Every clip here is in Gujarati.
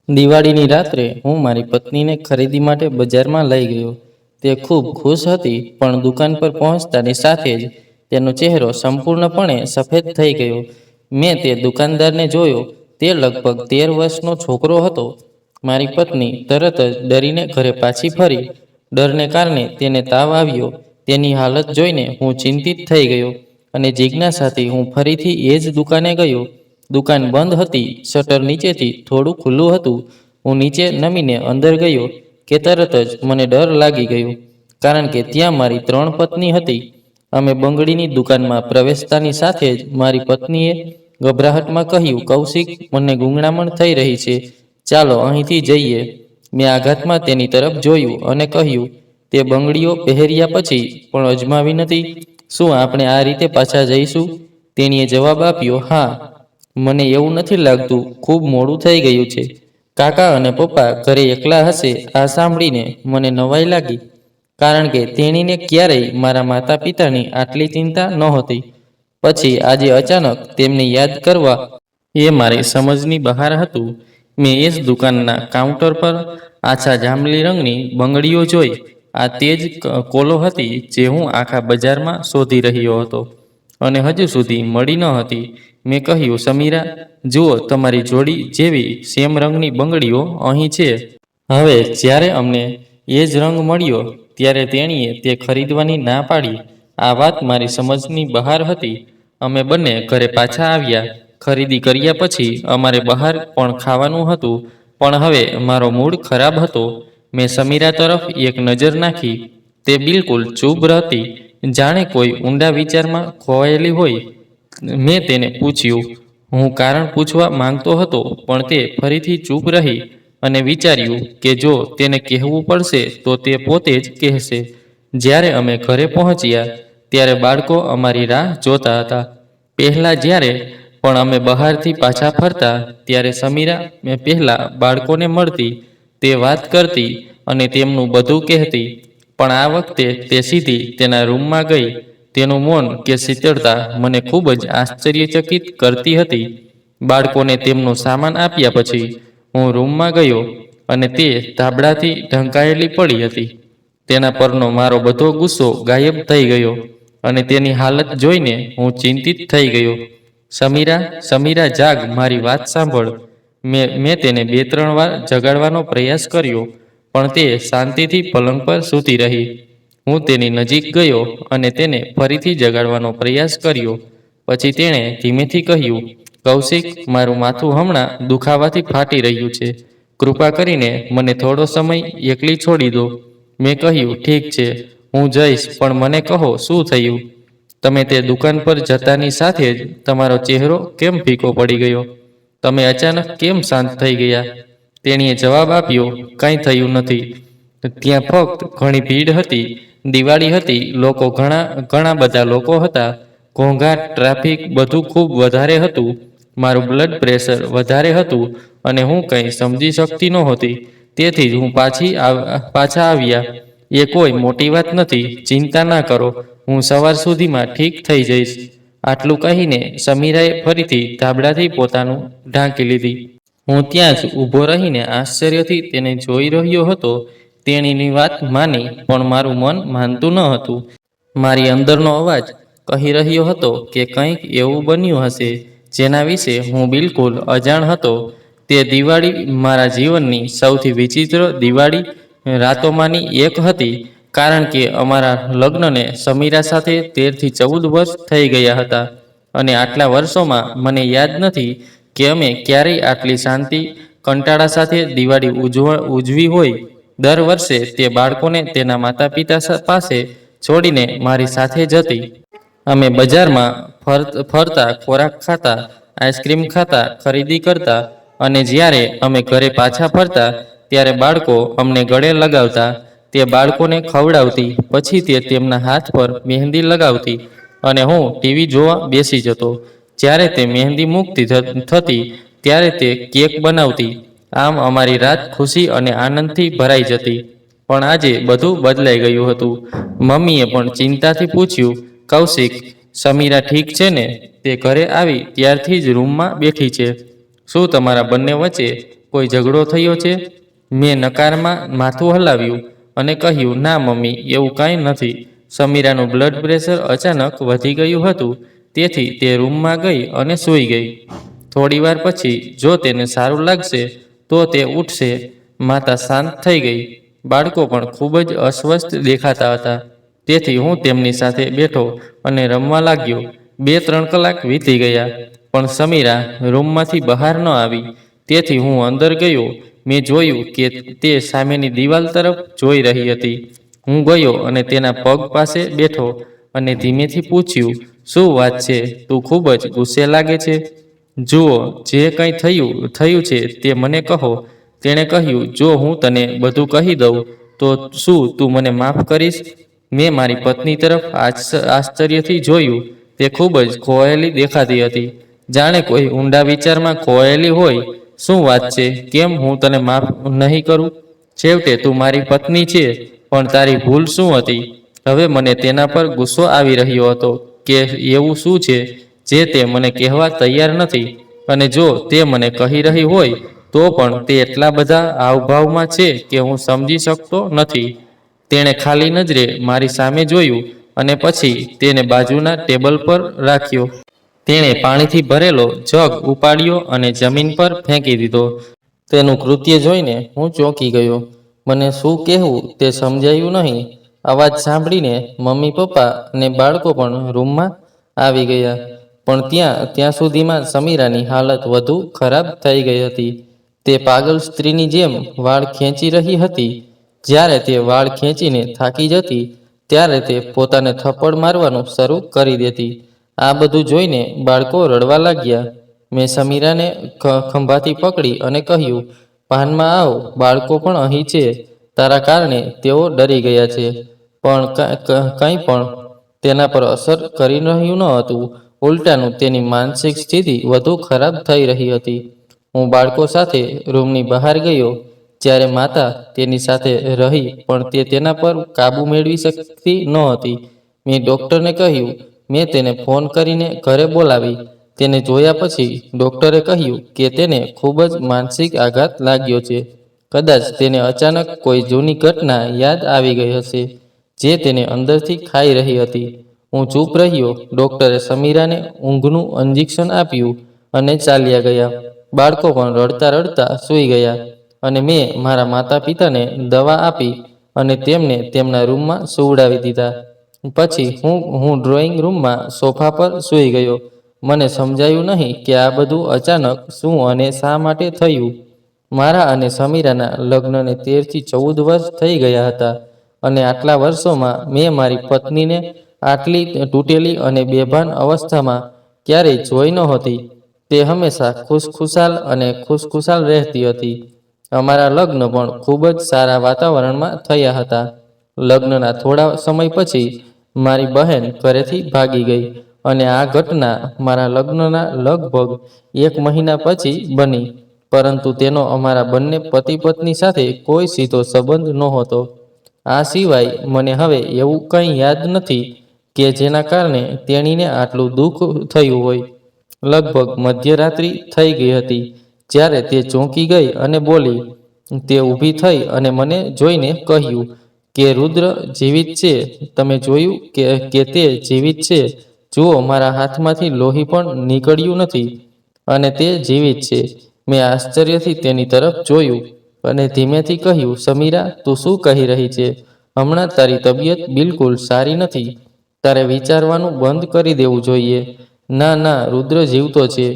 દિવાળીની રાત્રે હું મારી પત્નીને ખરીદી માટે બજારમાં લઈ ગયો. તે ખૂબ ખુશ હતી, પણ દુકાન પર પહોંચતાની સાથે જ તેનો ચહેરો સંપૂર્ણપણે સફેદ થઈ ગયો. મેં તે દુકાનદારને જોયો. તે લગભગ 13 વર્ષનો છોકરો હતો. મારી પત્ની તરત જ ડરીને ઘરે પાછી ફરી. ડરને કારણે તેને તાવ આવ્યો. તેની હાલત જોઈને હું ચિંતિત થઈ ગયો અને જિજ્ઞાસાથી હું ફરીથી એ જ દુકાને ગયો. દુકાન બંધ હતી. શટર નીચેથી થોડું ખુલ્લું હતું. હું નીચે નમીને અંદર ગયો કે તરત જ મને ડર લાગી ગયો, કારણ કે ત્યાં મારી 3 પત્ની હતી. અમે બંગડીની દુકાનમાં પ્રવેશતાની સાથે જ મારી પત્નીએ ગભરાહટમાં કહ્યું, કૌશિક, મને ગૂંગણામણ થઈ રહી છે, ચાલો અહીંથી જઈએ. મેં આઘાતમાં તેની તરફ જોયું અને કહ્યું, તે બંગડીઓ પહેર્યા પછી પણ અજમાવી નથી. શું આપણે આ રીતે પાછા જઈશું? તેણીએ જવાબ આપ્યો, હા. મને એવું નથી લાગતું. ખૂબ મોડું થઈ ગયું છે. કાકા અને પપ્પા ઘરે એકલા હશે. આ સાંભળીને મને નવાઈ લાગી, કારણ કે તેણીને ક્યારેય મારા માતા પિતાની આટલી ચિંતા નહોતી. પછી આજે અચાનક તેમને યાદ કરવા એ મારી સમજની બહાર હતું. મેં એ જ દુકાનના કાઉન્ટર પર આછા જાંબલી રંગની બંગડીઓ જોઈ. આ તે જ કોલો હતી જે હું આખા બજારમાં શોધી રહ્યો હતો અને હજુ સુધી મળી ન હતી. મેં કહ્યું, સમીરા, જુઓ, તમારી જોડી જેવી સેમ રંગની બંગડીઓ અહીં છે. હવે જ્યારે અમને એ જ રંગ મળ્યો ત્યારે તેણીએ તે ખરીદવાની ના પાડી. આ વાત મારી સમજની બહાર હતી. અમે બંને ઘરે પાછા આવ્યા. ખરીદી કર્યા પછી અમારે બહાર પણ ખાવાનું હતું, પણ હવે મારો મૂડ ખરાબ હતો. મેં સમીરા તરફ એક નજર નાખી. તે બિલકુલ ચૂપ હતી, જાણે કોઈ ઊંડા વિચારમાં ખોવાયેલી હોય. મેં તેને પૂછ્યું. હું કારણ પૂછવા માંગતો હતો, પણ તે ફરીથી ચૂપ રહી અને વિચાર્યું કે જો તેને કહેવું પડશે તો તે પોતે જ કહેશે. જ્યારે અમે ઘરે પહોંચ્યા ત્યારે બાળકો અમારી રાહ જોતા હતા. પહેલાં જ્યારે પણ અમે બહારથી પાછા ફરતા ત્યારે સમીરા પહેલાં બાળકોને મળતી, તે વાત કરતી અને તેમનું બધું કહેતી. પણ આ વખતે તે સીધી તેના રૂમમાં ગઈ. તેનું મૌન કે શીતળતા મને ખૂબ જ આશ્ચર્યચકિત કરતી હતી. બાળકોને તેમનો સામાન આપ્યા પછી હું રૂમમાં ગયો અને તે ધાબળાથી ઢંકાયેલી પડી હતી. તેના પરનો મારો બધો ગુસ્સો ગાયબ થઈ ગયો અને તેની હાલત જોઈને હું ચિંતિત થઈ ગયો. સમીરા, સમીરા, જાગ, મારી વાત સાંભળ. મેં તેને 2-3 વાર જગાડવાનો પ્રયાસ કર્યો, પણ તે શાંતિથી પલંગ પર સૂતી રહી. હું તેની નજીક ગયો અને તેને ફરીથી જગાડવાનો પ્રયાસ કર્યો. પછી તેણે ધીમેથી કહ્યું, કૌશિક, મારું માથું હમણાં દુખાવાથી ફાટી રહ્યું છે. કૃપા કરીને મને થોડો સમય એકલી છોડી દો. મેં કહ્યું, ઠીક છે, હું જઈશ, પણ મને કહો, શું થયું? તમે તે દુકાન પર જતાની સાથે જ તમારો ચહેરો કેમ ફીકો પડી ગયો? તમે અચાનક કેમ શાંત થઈ ગયા? તેણીએ જવાબ આપ્યો, કંઈ થયું નથી. ત્યાં ફક્ત ઘણી ભીડ હતી. દિવાળી હતી. ઘણા બધા લોકો હતા. ઘોંઘાટ, ટ્રાફિક, બધું ખૂબ વધારે હતું. મારું બ્લડ પ્રેશર વધારે હતું અને હું કંઈ સમજી શકતી નહોતી. તેથી જ હું પાછા આવ્યા. એ કોઈ મોટી વાત નથી. ચિંતા ના કરો. હું સવાર સુધીમાં ઠીક થઈ જઈશ. આટલું કહીને સમીરાએ ફરીથી ધાબળાથી પોતાનું ઢાંકી લીધી. હું ત્યાં જ ઊભો રહીને આશ્ચર્યથી તેને જોઈ રહ્યો હતો. તેણીની વાત માની, પણ મારું મન માનતું ન હતું. મારી અંદરનો અવાજ કહી રહ્યો હતો કે કંઈક એવું બન્યું હશે જેના વિશે હું બિલકુલ અજાણ હતો. તે દિવાળી મારા જીવનની સૌથી વિચિત્ર દિવાળી રાતોમાંની એક હતી, કારણ કે અમારા લગ્નને સમીરા સાથે 13 થી 14 વર્ષ થઈ ગયા હતા અને આટલા વર્ષોમાં મને યાદ નથી કે અમે ક્યારેય આટલી શાંતિ, કંટાળા સાથે દિવાળી ઉજવી હોય. દર વર્ષે તે બાળકોને તેના માતા પિતા પાસે છોડીને મારી સાથે જતી. અમે બજારમાં ફરતા, ખોરાક ખાતા, આઈસ્ક્રીમ ખાતા, ખરીદી કરતા અને જ્યારે અમે ઘરે પાછા ફરતા ત્યારે બાળકો અમને ગળે લગાવતા. તે બાળકોને ખવડાવતી, પછી તે તેમના હાથ પર મહેંદી લગાવતી અને હું ટીવી જોવા બેસી જતો. જ્યારે તે મહેંદી મુકતી થતી ત્યારે તે કેક બનાવતી. આમ અમારી રાત ખુશી અને આનંદથી ભરાઈ જતી. પણ આજે બધું બદલાઈ ગયું હતું. મમ્મીએ પણ ચિંતાથી પૂછ્યું, કૌશિક, સમીરા ઠીક છે ને? તે ઘરે આવી ત્યારથી જ રૂમમાં બેઠી છે. શું તમારા બંને વચ્ચે કોઈ ઝઘડો થયો છે? મેં નકારમાં માથું હલાવ્યું અને કહ્યું, ના મમ્મી, એવું કાંઈ નથી. સમીરાનું બ્લડ પ્રેશર અચાનક વધી ગયું હતું, તેથી તે રૂમમાં ગઈ અને સૂઈ ગઈ. થોડીવાર પછી જો તેને સારું લાગશે તો તે ઉઠશે. માતા શાંત થઈ ગઈ. બાળકો પણ ખૂબ જ અસ્વસ્થ દેખાતા હતા, તેથી હું તેમની સાથે બેઠો અને રમવા લાગ્યો. 2-3 કલાક વીતી ગયા, પણ સમીરા રૂમમાંથી બહાર ન આવી. તેથી હું અંદર ગયો. મેં જોયું કે તે સામેની દિવાલ તરફ જોઈ રહી હતી. હું ગયો અને તેના પગ પાસે બેઠો અને ધીમેથી પૂછ્યું, શું વાત છે? તું ખૂબ જ ગુસ્સે લાગે છે. જુઓ, જે કંઈ થયું છે તે મને કહો. તેણે કહ્યું, જો હું તને બધું કહી દઉં તો શું તું મને માફ કરીશ? મેં મારી પત્ની તરફ આશ્ચર્યથી જોયું. તે ખૂબ જ ખોવાયેલી દેખાતી હતી, જાણે કોઈ ઊંડા વિચારમાં ખોવાયેલી હોય. શું વાત છે? કેમ હું તને માફ નહીં કરું? છેવટે તું મારી પત્ની છે, પણ તારી ભૂલ શું હતી? હવે મને તેના પર ગુસ્સો આવી રહ્યો હતો કે એવું શું છે જે તે મને કહેવા તૈયાર નથી, અને જો તે મને કહી રહી હોય તો પણ તે એટલા બધા હાવભાવમાં છે કે હું સમજી શકતો નથી. તેણે ખાલી નજરે મારી સામે જોયું અને પછી તેને બાજુના ટેબલ પર રાખ્યો. તેણે પાણીથી ભરેલો જગ ઉપાડ્યો અને જમીન પર ફેંકી દીધો. તેનું કૃત્ય જોઈને હું ચોંકી ગયો. મને શું કહેવું તે સમજાયું નહીં. અવાજ સાંભળીને મમ્મી, પપ્પા અને બાળકો પણ રૂમમાં આવી ગયા. પણ ત્યાં સુધીમાં સમીરાની હાલત વધુ ખરાબ થઈ ગઈ હતી. તે પાગલ સ્ત્રીની જેમ વાળ ખેંચી રહી હતી. જ્યારે તે વાળ ખેંચીને થાકી જતી ત્યારે તે પોતાને થપ્પડ મારવાનું શરૂ કરી દેતી. આ બધું જોઈને બાળકો રડવા લાગ્યા. મેં સમીરાને ખંભાથી પકડી અને કહ્યું, ભાનમાં આવ, બાળકો પણ અહીં છે. તારા કારણે તેઓ ડરી ગયા છે. પણ કંઈ પણ તેના પર અસર કરી રહ્યું ન હતું. ઉલટાનું તેની માનસિક સ્થિતિ વધુ ખરાબ થઈ રહી હતી. હું બાળકો સાથે રૂમની બહાર ગયો. જ્યારે માતા તેની સાથે રહી પણ તે તેના પર કાબૂ મેળવી શકતી નહોતી. મેં ડૉક્ટરને કહ્યું. મેં તેને ફોન કરીને ઘરે બોલાવી. તેને જોયા પછી ડૉક્ટરે કહ્યું કે તેને ખૂબ જ માનસિક આઘાત લાગ્યો છે. કદાચ તેને અચાનક કોઈ જૂની ઘટના યાદ આવી ગઈ હશે, જે તેને અંદરથી ખાઈ રહી હતી. હું ચૂપ રહ્યો. ડૉક્ટરે સમીરાને ઊંઘનું ઇન્જેક્શન આપ્યું અને ચાલ્યા ગયા. બાળકો પણ રડતા રડતા સૂઈ ગયા અને મેં મારા માતા પિતાને દવા આપી અને તેમને તેમના રૂમમાં સુવડાવી દીધા. પછી હું ડ્રોઈંગ રૂમમાં સોફા પર સૂઈ ગયો. મને સમજાયું નહીં કે આ બધું અચાનક શું અને શા માટે થયું. મારા અને સમીરાના લગ્નને 13થી 14 વર્ષ થઈ ગયા હતા, અને આટલા વર્ષોમાં મેં મારી પત્નીને આટલી તૂટેલી અને બેભાન અવસ્થામાં ક્યારેય જોઈ નહોતી. તે હંમેશા ખુશખુશાલ રહેતી હતી. અમારા લગ્ન પણ ખૂબ જ સારા વાતાવરણમાં થયા હતા. લગ્નના થોડા સમય પછી મારી બહેન ઘરેથી ભાગી ગઈ, અને આ ઘટના મારા લગ્નના લગભગ 1 મહિના પછી બની. પરંતુ તેનો અમારા બંને પતિ પત્ની સાથે કોઈ સીધો સંબંધ નહોતો. આ સિવાય મને હવે એવું કંઈ યાદ નથી કે જેના કારણે તેણીને આટલું દુઃખ થયું હોય. લગભગ મધ્યરાત્રિ થઈ ગઈ હતી જ્યારે તે ચોંકી ગઈ અને બોલી. તે ઊભી થઈ અને મને જોઈને કહ્યું કે રુદ્ર જીવિત છે. તમે જોયું કે તે જીવિત છે? જુઓ, મારા હાથમાંથી લોહી પણ નીકળ્યું નથી અને તે જીવિત છે. મેં આશ્ચર્યથી તેની તરફ જોયું અને ધીમેથી કહ્યું, સમીરા, તું શું કહી રહી છે? હમણાં તારી તબિયત બિલકુલ સારી નથી. તારે વિચારવાનું બંધ કરી દેવું જોઈએ. ના ના, રુદ્ર જીવતો છે.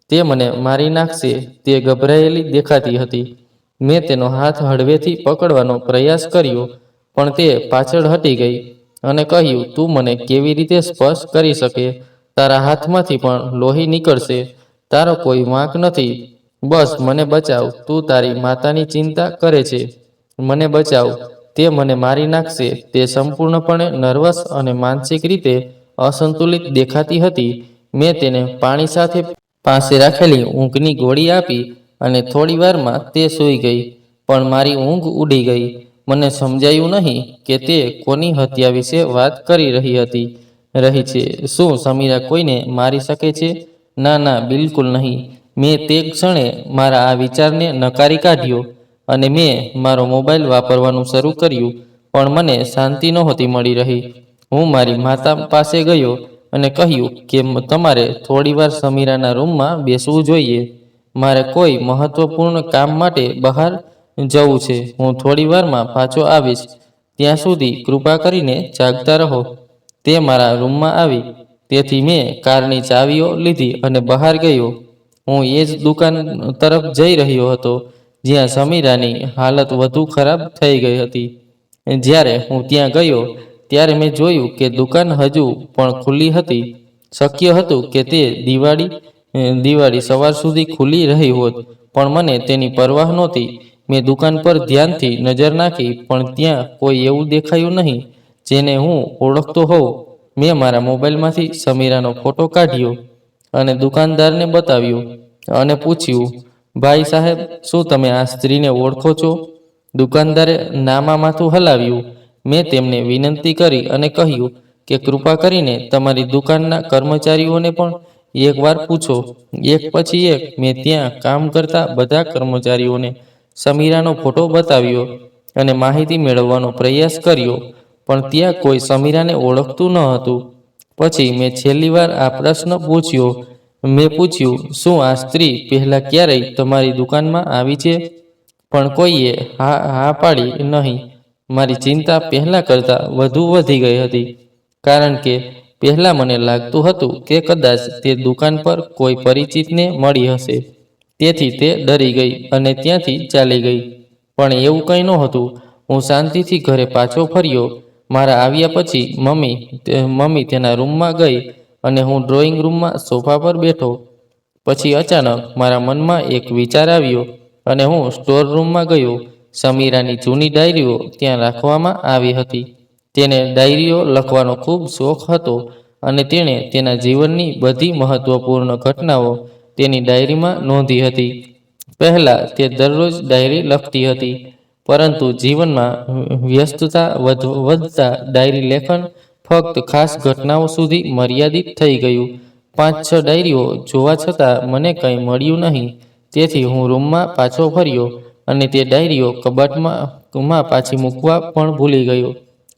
તે મને મારી નાખશે. તે ગભરાયેલી દેખાતી હતી. મેં તેનો હાથ હળવેથી પકડવાનો પ્રયાસ કર્યો, પણ તે પાછળ હટી ગઈ અને કહ્યું, તું મને કેવી રીતે સ્પર્શ કરી શકે? તારા હાથમાંથી પણ લોહી નીકળશે. તારો કોઈ વાંક નથી. બસ મને બચાવ. તું તારી માતાની ચિંતા કરે છે. મને બચાવ. તે મને મારી નાખશે. તે સંપૂર્ણપણે નર્વસ અને માનસિક રીતે અસંતુલિત દેખાતી હતી. મેં તેને પાણી સાથે પાસે રાખેલી ઊંઘની ગોળી આપી અને થોડી વારમાં તે સૂઈ ગઈ. પણ મારી ઊંઘ ઉડી ગઈ. મને સમજાયું નહીં કે તે કોની હત્યા વિશે વાત કરી રહી છે. શું સમીરા કોઈને મારી શકે છે? ના ના, બિલકુલ નહીં. મેં તે ક્ષણે મારા આ વિચારને નકારી કાઢ્યો અને મેં મારો મોબાઈલ વાપરવાનું શરૂ કર્યું, પણ મને શાંતિ નહોતી મળી રહી. હું મારી માતા પાસે ગયો અને કહ્યું કે તમારે થોડીવાર સમીરાના રૂમમાં બેસવું જોઈએ. મારે કોઈ મહત્વપૂર્ણ કામ માટે બહાર જવું છે. હું થોડીવારમાં પાછો આવીશ. ત્યાં સુધી કૃપા કરીને જાગતા રહો. તે મારા રૂમમાં આવી. તેથી મેં કારની ચાવીઓ લીધી અને બહાર ગયો. હું એ જ દુકાન તરફ જઈ રહ્યો હતો જ્યાં સમીરાની હાલત વધુ ખરાબ થઈ ગઈ હતી. જ્યારે હું ત્યાં ગયો ત્યારે મેં જોયું કે દુકાન હજુ પણ ખુલ્લી હતી. શક્ય હતું કે તે દિવાળી સવાર સુધી ખુલ્લી રહી હોત, પણ મને તેની પરવાહ નહોતી. મેં દુકાન પર ધ્યાનથી નજર નાખી, પણ ત્યાં કોઈ એવું દેખાયું નહીં જેને હું ઓળખતો હોઉં. મેં મારા મોબાઈલમાંથી સમીરાનો ફોટો કાઢ્યો અને દુકાનદારને બતાવ્યો અને પૂછ્યું, ભાઈ સાહેબ, શું તમે આ સ્ત્રીને ઓળખો છો? દુકાનદારે નામાં માથું હલાવ્યું. મેં તેમને વિનંતી કરી અને કહ્યું કે કૃપા કરીને તમારી દુકાનના કર્મચારીઓને પણ એકવાર પૂછો. એક પછી એક મેં ત્યાં કામ કરતા બધા કર્મચારીઓને સમીરાનો ફોટો બતાવ્યો અને માહિતી મેળવવાનો પ્રયાસ કર્યો, પણ ત્યાં કોઈ સમીરાને ઓળખતું ન હતું. પછી મેં છેલ્લી વાર આ પ્રશ્ન પૂછ્યો. મેં પૂછ્યું, શું આ સ્ત્રી પહેલા ક્યારેય તમારી દુકાનમાં આવી છે? પણ કોઈએ હા પાડી નહીં. મારી ચિંતા પહેલા કરતાં વધુ વધી ગઈ હતી, કારણ કે પહેલા મને લાગતું હતું કે કદાચ તે દુકાન પર કોઈ પરિચિતને મળી હશે. તેથી તે ડરી ગઈ અને ત્યાંથી ચાલી ગઈ. પણ એવું કંઈ નહોતું. હું શાંતિથી ઘરે પાછો ફર્યો. મારા આવ્યા પછી મમ્મી તેના રૂમમાં ગઈ અને હું ડ્રોઈંગ રૂમમાં સોફા પર બેઠો. પછી અચાનક મારા મનમાં એક વિચાર આવ્યો અને હું સ્ટોર રૂમમાં ગયો. સમીરાની જૂની ડાયરીઓ ત્યાં રાખવામાં આવી હતી. તેને ડાયરીઓ લખવાનો ખૂબ શોખ હતો અને તેણે તેના જીવનની બધી મહત્વપૂર્ણ ઘટનાઓ તેની ડાયરીમાં નોંધી હતી. પહેલાં તે દરરોજ ડાયરી લખતી હતી, પરંતુ જીવનમાં વ્યસ્તતા વધતા ડાયરી લેખન ફક્ત ખાસ ઘટનાઓ સુધી મર્યાદિત થઈ ગયું. 5-6 ડાયરીઓ જોવા છતાં મને કંઈ મળ્યું નહીં. તેથી હું રૂમમાં પાછો ફર્યો અને તે ડાયરીઓ કબાટમાં પાછી મૂકવા પણ ભૂલી ગયો.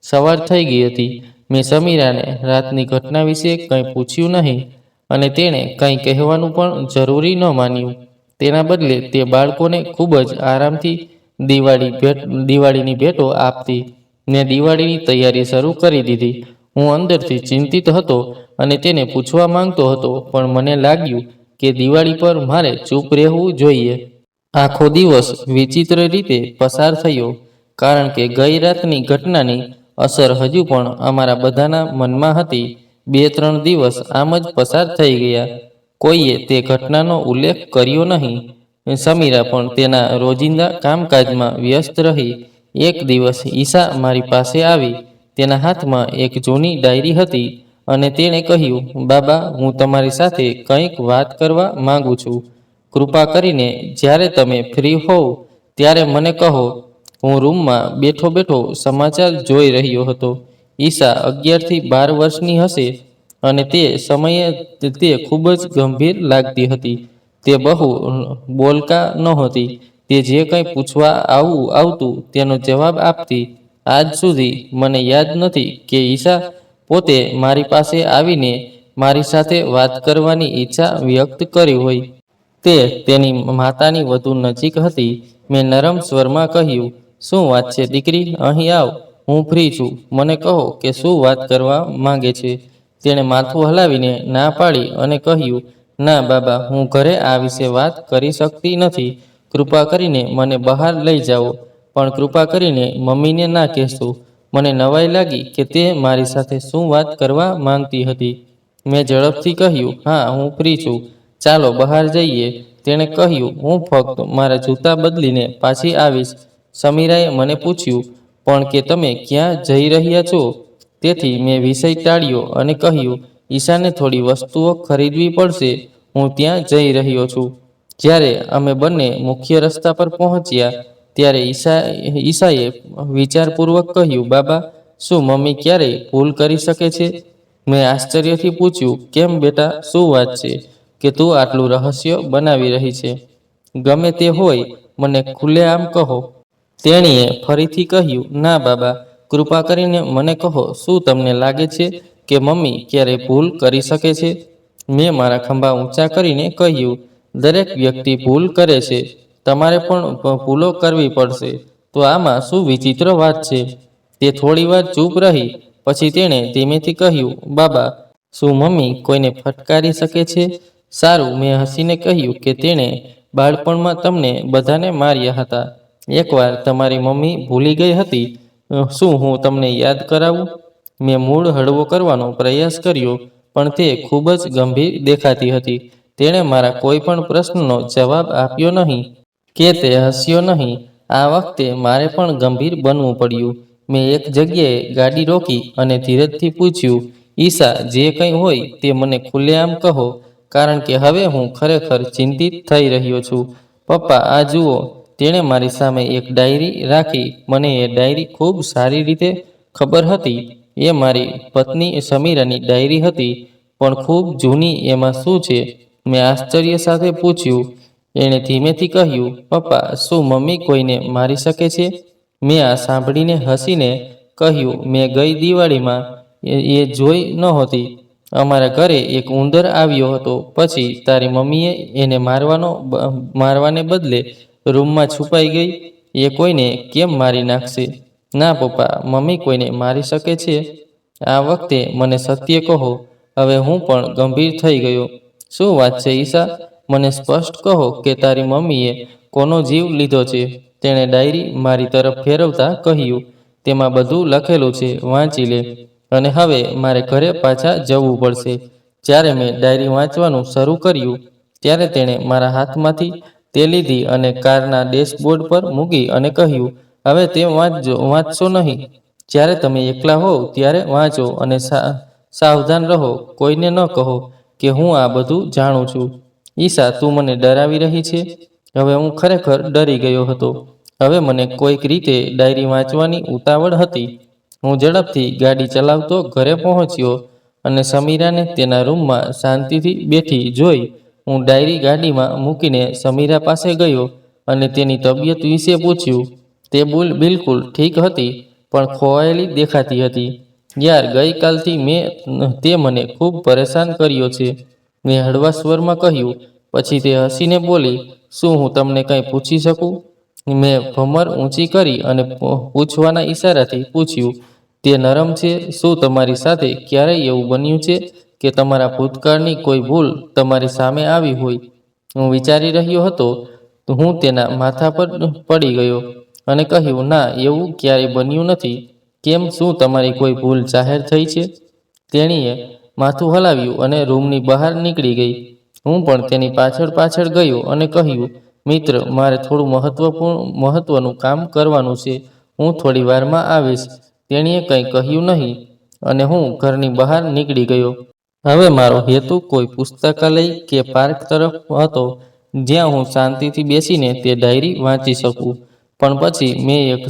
સવાર થઈ ગઈ હતી. મેં સમીરાને રાતની ઘટના વિશે કંઈ પૂછ્યું નહીં અને તેણે કંઈ કહેવાનું પણ જરૂરી ન માન્યું. તેના બદલે તે બાળકોને ખૂબ જ આરામથી દિવાળીની ભેટો આપતી. મેં દિવાળીની તૈયારી શરૂ કરી દીધી. હું અંદરથી ચિંતિત હતો અને તેને પૂછવા માંગતો હતો, પણ મને લાગ્યું કે દિવાળી પર મારે ચૂપ રહેવું જોઈએ. આખો દિવસ વિચિત્ર રીતે પસાર થયો, કારણ કે ગઈ રાતની ઘટનાની અસર હજુ પણ અમારા બધાના મનમાં હતી. 2-3 દિવસ આમ જ પસાર થઈ ગયા. કોઈએ તે ઘટનાનો ઉલ્લેખ કર્યો નહીં. સમીરા પણ તેના રોજિંદા કામકાજમાં વ્યસ્ત રહી. એક દિવસ ઈશા મારી પાસે આવી. તેના હાથમાં એક જૂની ડાયરી હતી અને તેણે કહ્યું, બાબા, હું તમારી સાથે કંઈક વાત કરવા માંગુ છું. કૃપા કરીને જ્યારે તમે ફ્રી હોવ ત્યારે મને કહો. હું રૂમમાં બેઠો બેઠો સમાચાર જોઈ રહ્યો હતો. ઈશા 11 થી 12 વર્ષની હશે અને તે સમયે તે ખૂબ જ ગંભીર લાગતી હતી. તે બહુ બોલકા નહોતી. તે જે કંઈ પૂછવા આવતું તેનો જવાબ આપતી. આજ સુધી મને યાદ નથી કે ઈશા પોતે મારી પાસે આવીને મારી સાથે વાત કરવાની ઈચ્છા વ્યક્ત કરી હોય. તે તેની માતાની વધુ નજીક હતી. મેં નરમ સ્વરમાં કહ્યું, શું વાત છે દીકરી? અહીં આવ, હું ફ્રી છું. મને કહો કે શું વાત કરવા માંગે છે. તેણે માથું હલાવીને ના પાડી અને કહ્યું, ના બાબા, હું ઘરે આ વિશે વાત કરી શકતી નથી. કૃપા કરીને મને બહાર લઈ જાઓ, પણ કૃપા કરીને મમ્મીને ના કહેશો. મને નવાઈ લાગી કે તે મારી સાથે શું વાત કરવા માંગતી હતી. મેં ઝડપથી કહ્યું, હા, હું ફ્રી છું, ચાલો બહાર જઈએ. તેણે કહ્યું, હું ફક્ત મારા જૂતા બદલીને પાછી આવીશ. સમીરાએ મને પૂછ્યું, પણ કે તમે ક્યાં જઈ રહ્યા છો? તેથી મેં વિષય ટાળ્યો અને કહ્યું, ઈશાને થોડી વસ્તુઓ ખરીદવી પડશે, હું ત્યાં જઈ રહ્યો છું. જ્યારે અમે બંને મુખ્ય રસ્તા પર પહોંચ્યા ત્યારે ઈશાએ વિચારપૂર્વક કહ્યું, બાબા, શું મમ્મી ક્યારેય ભૂલ કરી શકે છે? મેં આશ્ચર્યથી પૂછ્યું, કેમ બેટા, શું વાત છે? કે તું આટલું રહસ્ય બનાવી રહી છે. ગમે તે હોય, મને ખુલ્લેઆમ કહો. તેણીએ ફરીથી કહ્યું, ના બાબા, કૃપા કરીને મને કહો, શું તમને લાગે છે કે મમ્મી ક્યારેય ભૂલ કરી શકે છે? મેં મારા ખંભા ઊંચા કરીને કહ્યું, દરેક વ્યક્તિ ભૂલ કરે છે. તમારે પણ ભૂલો કરવી પડશે. તો આમાં શું વિચિત્ર વાત છે? તે થોડીવાર ચૂપ રહી. પછી તેણે ધીમેથી કહ્યું, બાબા, શું મમ્મી કોઈને ફટકારી શકે છે? સારું, મેં હસીને કહ્યું કે તેણે બાળપણમાં તમને બધાને માર્યા હતા. એકવાર તમારી મમ્મી ભૂલી ગઈ હતી. શું હું તમને યાદ કરાવું? મેં મૂડ હળવો કરવાનો પ્રયાસ કર્યો, પણ તે ખૂબ જ ગંભીર દેખાતી હતી. તેણે મારા કોઈ પણ પ્રશ્નનો જવાબ આપ્યો નહીં કે તે હસ્યો નહીં. આ વખતે મારે પણ ગંભીર બનવું પડ્યું. મેં એક જગ્યાએ ગાડી રોકી અને ધીરજથી પૂછ્યું, ઈશા, જે કંઈ હોય તે મને ખુલ્લેઆમ કહો, કારણ કે હવે હું ખરેખર ચિંતિત થઈ રહ્યો છું. પપ્પા, આ જુઓ. તેણે મારી સામે એક ડાયરી રાખી. મને એ ડાયરી ખૂબ સારી રીતે ખબર હતી. એ મારી પત્ની સમીરાની ડાયરી હતી, પણ ખૂબ જૂની. એમાં શું છે? મેં આશ્ચર્ય સાથે પૂછ્યું. એણે ધીમેથી કહ્યું, પપ્પા, શું મમ્મી કોઈને મારી શકે છે? મેં આ સાંભળીને હસીને કહ્યું, મેં ગઈ દિવાળીમાં એ જોઈ નહોતી. અમારા ઘરે એક ઉંદર આવ્યો હતો. પછી તારી મમ્મીએ એને મારવાને બદલે રૂમમાં છુપાઈ ગઈ. એ કોઈને કેમ મારી નાખશે? ના પપ્પા, મમ્મી કોઈને મારી શકે છે. આ વખતે મને સત્ય કહો. હવે હું પણ ગંભીર થઈ ગયો. શું વાત છે ઈશા? મને સ્પષ્ટ કહો કે તારી મમ્મીએ કોનો જીવ લીધો છે? તેણે ડાયરી મારી તરફ ફેરવતા કહ્યું, તેમાં બધું લખેલું છે, વાંચી લે. અને હવે મારે ઘરે પાછા જવું પડશે. જ્યારે મેં ડાયરી વાંચવાનું શરૂ કર્યું, ત્યારે તેણે મારા હાથમાંથી તે લીધી અને કારના ડેશબોર્ડ પર મૂકી અને કહ્યું, હવે તે વાંચશો નહીં. જ્યારે તમે એકલા હોવ ત્યારે વાંચો અને સાવધાન રહો. કોઈને ન કહો કે હું આ બધું જાણું છું. ઈશા, તું મને ડરાવી રહી છે? હવે હું ખરેખર ડરી ગયો હતો. હવે મને કોઈક રીતે ડાયરી વાંચવાની ઉતાવળ હતી. હું ઝડપથી ગાડી ચલાવતો ઘરે પહોંચ્યો અને સમીરાને તેના રૂમમાં શાંતિથી બેઠી જોઈ. હું ડાયરી ગાડીમાં મૂકીને સમીરા પાસે ગયો અને તેની તબિયત વિશે પૂછ્યું. તે બિલકુલ ઠીક હતી, પણ ખોવાયેલી દેખાતી હતી. યાર, ગઈકાલથી તે મને ખૂબ પરેશાન કર્યો છે, મેં હળવા સ્વરમાં કહ્યું. પછી તે હસીને બોલી, શું હું તમને કંઈ પૂછી શકું? મેં ભમર ઊંચી કરી અને પૂછવાના ઈશારાથી પૂછ્યું, તે નરમ છે. શું તમારી સાથે ક્યારેય એવું બન્યું છે કે તમારા ભૂતકાળની કોઈ ભૂલ તમારી સામે આવી હોય? હું વિચારી રહ્યો હતો. હું તેના માથા પર પડી ગયો અને કહ્યું, ના, એવું ક્યારેય બન્યું નથી. કેમ, શું તમારી કોઈ ભૂલ જાહેર થઈ છે? તેણીએ માથું હલાવ્યું અને રૂમની બહાર નીકળી ગઈ. હું પણ તેની પાછળ પાછળ ગયો અને કહ્યું, મિત્ર, મારે થોડું મહત્વનું કામ કરવાનું છે. હું થોડી વારમાં આવીશ. તેણીએ કંઈ કહ્યું નહીં અને હું ઘરની બહાર નીકળી ગયો. હવે મારો હેતુ કોઈ પુસ્તકાલય કે પાર્ક તરફ હતો, જ્યાં હું શાંતિથી બેસીને તે ડાયરી વાંચી શકું. પણ પછી મેં એક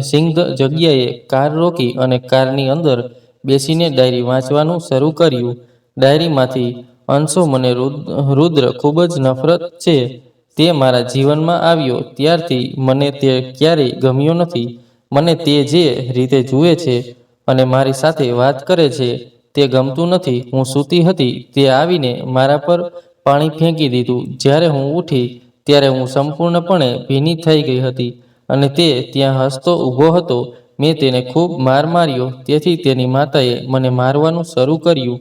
સિંગધ જગ્યાએ કાર રોકી અને કારની અંદર બેસીને ડાયરી વાંચવાનું શરૂ કર્યું. ડાયરીમાંથી અંશો. મને રુદ્ર ખૂબ જ નફરત છે. તે મારા જીવનમાં આવ્યો ત્યારથી મને તે ક્યારેય ગમ્યો નથી. મને તે જે રીતે જુએ છે અને મારી સાથે વાત કરે છે તે ગમતું નથી. હું સૂતી હતી, તે આવીને મારા પર પાણી ફેંકી દીધું. જ્યારે હું ઉઠી ત્યારે હું સંપૂર્ણપણે ભીની થઈ ગઈ હતી અને તે ત્યાં હસતો ઊભો હતો. મેં તેને ખૂબ માર્યો, તેથી તેની માતાએ મને મારવાનું શરૂ કર્યું.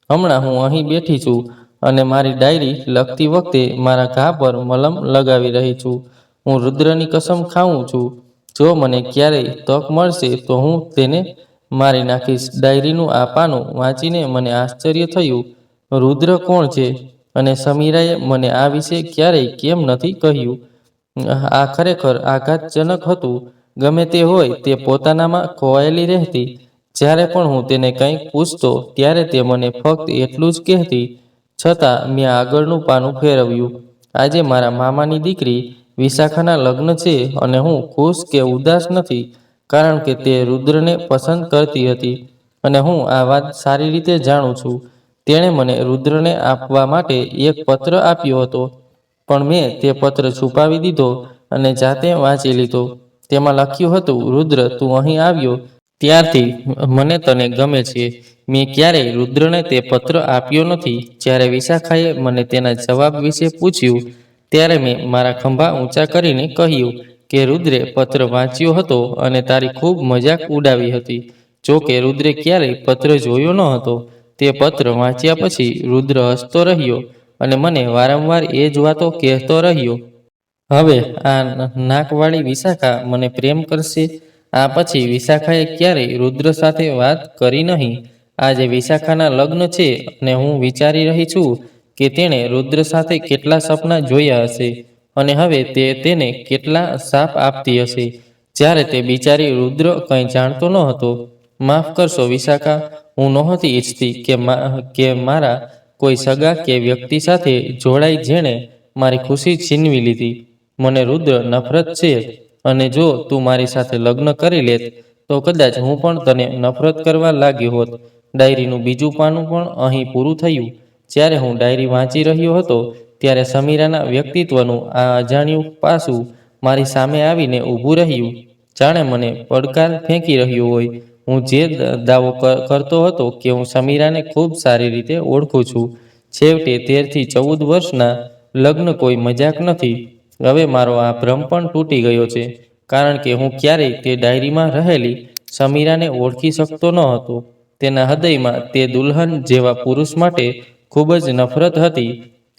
હમણાં હું અહીં બેઠી છું અને મારી ડાયરી લખતી વખતે મારા ઘા પર મલમ લગાવી રહી છું. હું રુદ્રની કસમ ખાઉં છું, જો મને ક્યારેય તક મળશે તો હું તેને મારી નાખીશ. ડાયરીનું આ પાનું વાંચીને મને આશ્ચર્ય થયું. રુદ્ર કોણ છે? અને સમીરાએ મને આ વિશે ક્યારેય કેમ નથી કહ્યું? આ ખરેખર આઘાતજનક હતું. ગમે તે હોય, તે પોતાનામાં ખોવાયેલી રહેતી. જ્યારે પણ હું તેને કંઈક પૂછતો ત્યારે તે મને ફક્ત એટલું જ કહેતી. છતાં મેં આગળનું પાનું ફેરવ્યું. આજે મારા મામાની દીકરી વિશાખાના લગ્ન છે અને હું ખુશ કે ઉદાસ નથી, કારણ કે તે રુદ્રને પસંદ કરતી હતી અને હું આ વાત સારી રીતે જાણું છું. તેણે મને રુદ્રને આપવા માટે એક પત્ર આપ્યો હતો, પણ મેં તે પત્ર છુપાવી દીધો અને જાતે વાંચી લીધો. તેમાં લખ્યું હતું, રુદ્ર, તું અહીં આવ્યો ત્યારથી મને તને ગમે છે. મેં ક્યારેય રુદ્રને તે પત્ર આપ્યો નથી. જ્યારે વિશાખાએ મને તેના જવાબ વિશે પૂછ્યું, ત્યારે મેં મારા ખંભા ઊંચા કરીને કહ્યું કે રુદ્રે પત્ર વાંચ્યો હતો અને તારી ખૂબ મજાક ઉડાવી હતી. જો કે રુદ્રે ક્યારેય પત્ર જોયો ન હતો. તે પત્ર વાંચ્યા પછી રુદ્ર હસતો રહ્યો અને મને વારંવાર એ જ વાતો કહેતો રહ્યો. હવે આ નાકવાળી વિશાખા મને પ્રેમ કરશે? આ પછી વિશાખાએ ક્યારેય રુદ્ર સાથે વાત કરી નહીં. આજે વિશાખાના લગ્ન છે અને હું વિચારી રહી છું કે તેણે રુદ્ર સાથે કેટલા સપના જોયા હશે અને હવે તે તેને કેટલા શાપ આપતી હશે, જ્યારે તે બિચારી રુદ્ર કંઈ જાણતો ન હતો. માફ કરશો વિશાખા, હું નહોતી ઈચ્છતી કે મારા કોઈ સગા કે વ્યક્તિ સાથે જોડાઈ જેણે મારી ખુશી છીનવી લીધી. મને રુદ્ર નફરત છે અને જો તું મારી સાથે લગ્ન કરી લેત તો કદાચ હું પણ તને નફરત કરવા લાગ્યો હોત. ડાયરીનું બીજું પાનું પણ અહીં પૂરું થયું. જ્યારે હું ડાયરી વાંચી રહ્યો હતો ત્યારે સમીરાના વ્યક્તિત્વનું આ અજાણ્યું પાસું મારી સામે આવીને ઊભું રહ્યું. જાણે મને પડકાર ફેંકી રહ્યો હોય. હું જે દાવો કરતો હતો કે હું સમીરાને ખૂબ સારી રીતે ઓળખું છું, છેવટે 13 થી 14 વર્ષના લગ્ન કોઈ મજાક નથી. હવે મારો આ ભ્રમ પણ તૂટી ગયો છે, કારણ કે હું ક્યારેય તે ડાયરીમાં રહેલી સમીરાને ઓળખી શકતો ન હતો. તેના હૃદયમાં તે દુલ્હન જેવા પુરુષ માટે ખૂબ જ નફરત હતી